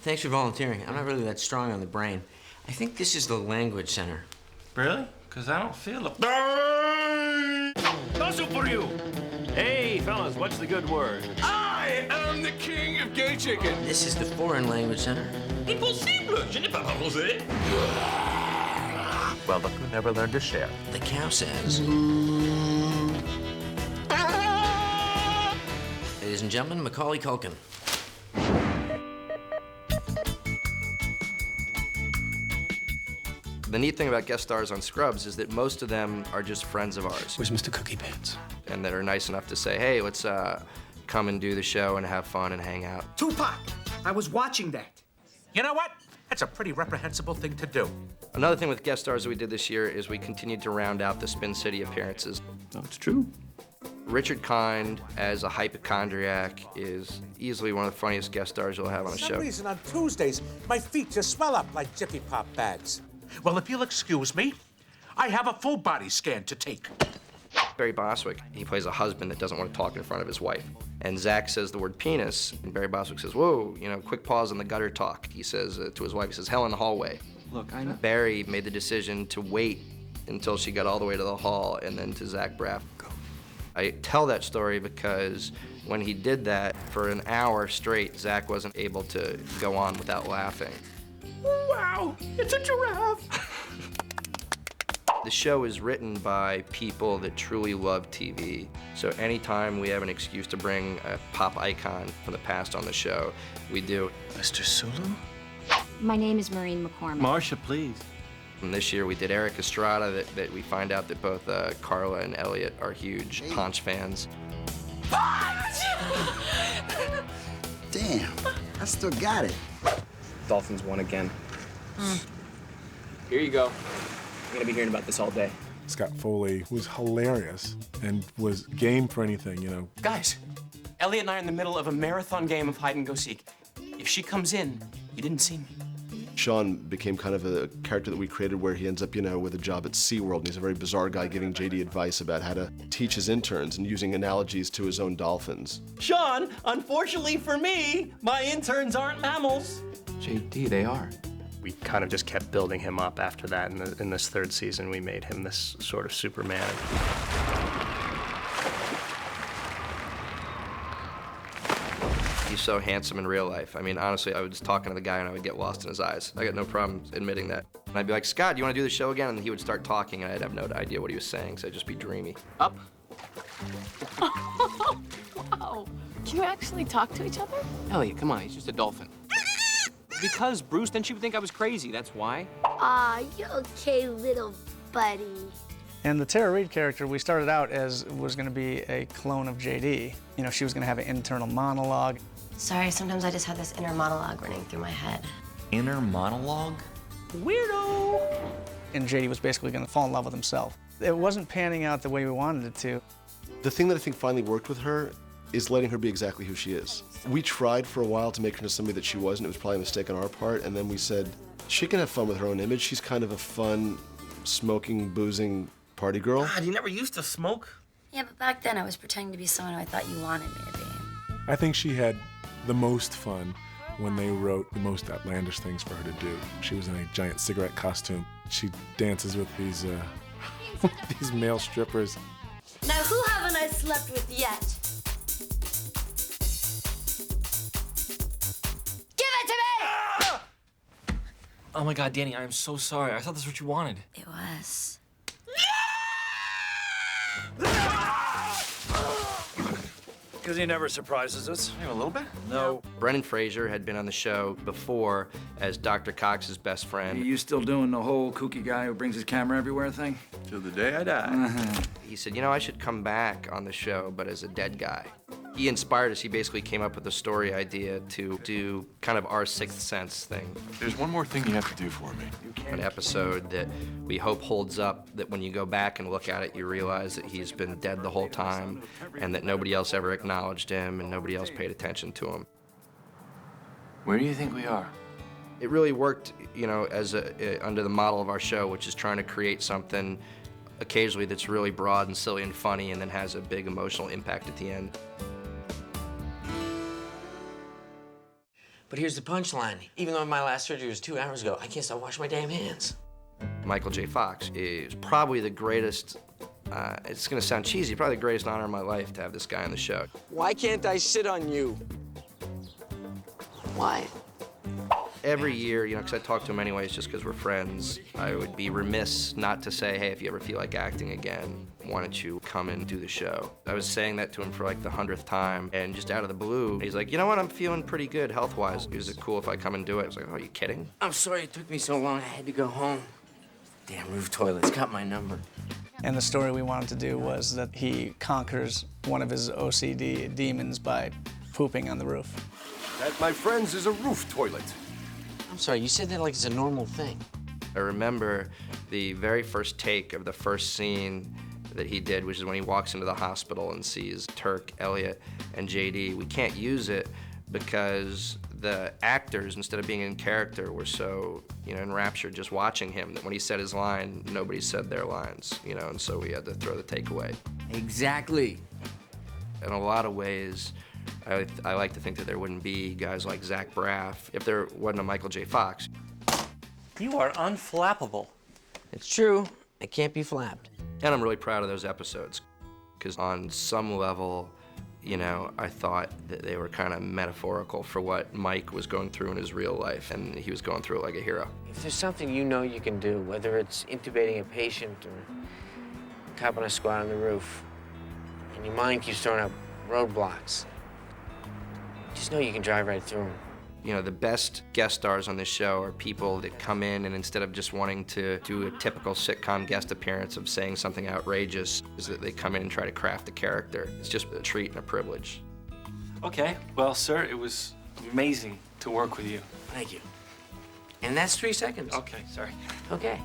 Thanks for volunteering. I'm not really that strong on the brain. I think this is the language center. Really? Because I don't feel a... Also for you! Hey, fellas, what's the good word? I am the king of gay chicken. This is the foreign language center. Impossible! Je n'ai pas proposé. Well, look who never learned to share. The cow says. Ladies and gentlemen, Macaulay Culkin. The neat thing about guest stars on Scrubs is that most of them are just friends of ours. Where's Mr. Cookie Pants? And that are nice enough to say, hey, let's come and do the show and have fun and hang out. Tupac! I was watching that. You know what? That's a pretty reprehensible thing to do. Another thing with guest stars that we did this year is we continued to round out the Spin City appearances. Oh, it's true. Richard Kind as a hypochondriac is easily one of the funniest guest stars you'll have on a show. For some reason, on Tuesdays, my feet just swell up like Jiffy Pop bags. Well, if you'll excuse me, I have a full body scan to take. Barry Bostwick, he plays a husband that doesn't want to talk in front of his wife. And Zach says the word penis, and Barry Bostwick says, whoa, you know, quick pause on the gutter talk. He says to his wife, he says, hell in the hallway. Look, I know. Barry made the decision to wait until she got all the way to the hall and then to Zach Braff. I tell that story because when he did that, for an hour straight, Zach wasn't able to go on without laughing. Wow, it's a giraffe. The show is written by people that truly love TV. So anytime we have an excuse to bring a pop icon from the past on the show, we do. Mr. Sulu? My name is Maureen McCormick. Marcia, please. And this year we did Eric Estrada, that we find out that both Carla and Elliot are huge Ponch fans. Damn, I still got it. Dolphins won again. Here you go. I'm gonna be hearing about this all day. Scott Foley was hilarious and was game for anything, you know. Guys, Elliot and I are in the middle of a marathon game of hide and go seek. If she comes in, you didn't see me. Sean became kind of a character that we created where he ends up, you know, with a job at SeaWorld, and he's a very bizarre guy giving JD advice about how to teach his interns and using analogies to his own dolphins. Sean, unfortunately for me, my interns aren't mammals. JD, they are. We kind of just kept building him up after that. In this third season, we made him this sort of Superman. He's so handsome in real life. I mean, honestly, I was just talking to the guy and I would get lost in his eyes. I got no problem admitting that. And I'd be like, Scott, do you want to do the show again? And he would start talking and I'd have no idea what he was saying, so I'd just be dreamy. Up. Wow. Can you actually talk to each other? Elliot, come on, he's just a dolphin. Because, Bruce, then she would think I was crazy, that's why. Aw, you okay, little buddy? And the Tara Reid character, we started out as was going to be a clone of JD. You know, she was going to have an internal monologue. Sorry, sometimes I just have this inner monologue running through my head. Inner monologue? Weirdo! And JD was basically going to fall in love with himself. It wasn't panning out the way we wanted it to. The thing that I think finally worked with her is letting her be exactly who she is. We tried for a while to make her into somebody that she wasn't. It was probably a mistake on our part, and then we said, she can have fun with her own image. She's kind of a fun, smoking, boozing party girl. God, you never used to smoke. Yeah, but back then I was pretending to be someone who I thought you wanted me to be. I think she had the most fun when they wrote the most outlandish things for her to do. She was in a giant cigarette costume. She dances with these these male strippers. Now, who haven't I slept with yet? Give it to me! Oh my God, Danny, I am so sorry. I thought this was what you wanted. It was. Because he never surprises us. Maybe a little bit? No. Brendan Fraser had been on the show before as Dr. Cox's best friend. Are you still doing the whole kooky guy who brings his camera everywhere thing? Till the day I die. He said, you know, I should come back on the show, but as a dead guy. He inspired us. He basically came up with a story idea to do kind of our Sixth Sense thing. There's one more thing you have to do for me. An episode that we hope holds up, that when you go back and look at it, you realize that he's been dead the whole time and that nobody else ever acknowledged him and nobody else paid attention to him. Where do you think we are? It really worked, you know, as under the model of our show, which is trying to create something occasionally that's really broad and silly and funny and then has a big emotional impact at the end. But here's the punchline. Even though my last surgery was 2 hours ago, I can't stop washing my damn hands. Michael J. Fox is probably the greatest, it's gonna sound cheesy, probably the greatest honor of my life to have this guy on the show. Why can't I sit on you? Why? Every year, you know, because I talk to him anyways just because we're friends, I would be remiss not to say, hey, if you ever feel like acting again, why don't you come and do the show? I was saying that to him for like the 100th time, and just out of the blue, he's like, you know what, I'm feeling pretty good health-wise. Is it cool if I come and do it? I was like, oh, are you kidding? I'm sorry it took me so long. I had to go home. Damn roof toilets got my number. And the story we wanted to do was that he conquers one of his OCD demons by pooping on the roof. That, my friends, is a roof toilet. I'm sorry, you said that like it's a normal thing. I remember the very first take of the first scene that he did, which is when he walks into the hospital and sees Turk, Elliot, and JD. We can't use it because the actors, instead of being in character, were so, you know, enraptured just watching him that when he said his line, nobody said their lines, you know, and so we had to throw the take away. Exactly. In a lot of ways, I like to think that there wouldn't be guys like Zach Braff if there wasn't a Michael J. Fox. You are unflappable. It's true. It can't be flapped. And I'm really proud of those episodes, because on some level, you know, I thought that they were kind of metaphorical for what Mike was going through in his real life, and he was going through it like a hero. If there's something you know you can do, whether it's intubating a patient or copping a squat on the roof, and your mind keeps throwing up roadblocks, just know you can drive right through them. You know, the best guest stars on this show are people that come in and instead of just wanting to do a typical sitcom guest appearance of saying something outrageous, is that they come in and try to craft a character. It's just a treat and a privilege. Okay, well, sir, it was amazing to work with you. Thank you. And that's 3 seconds. Okay, sorry. Okay.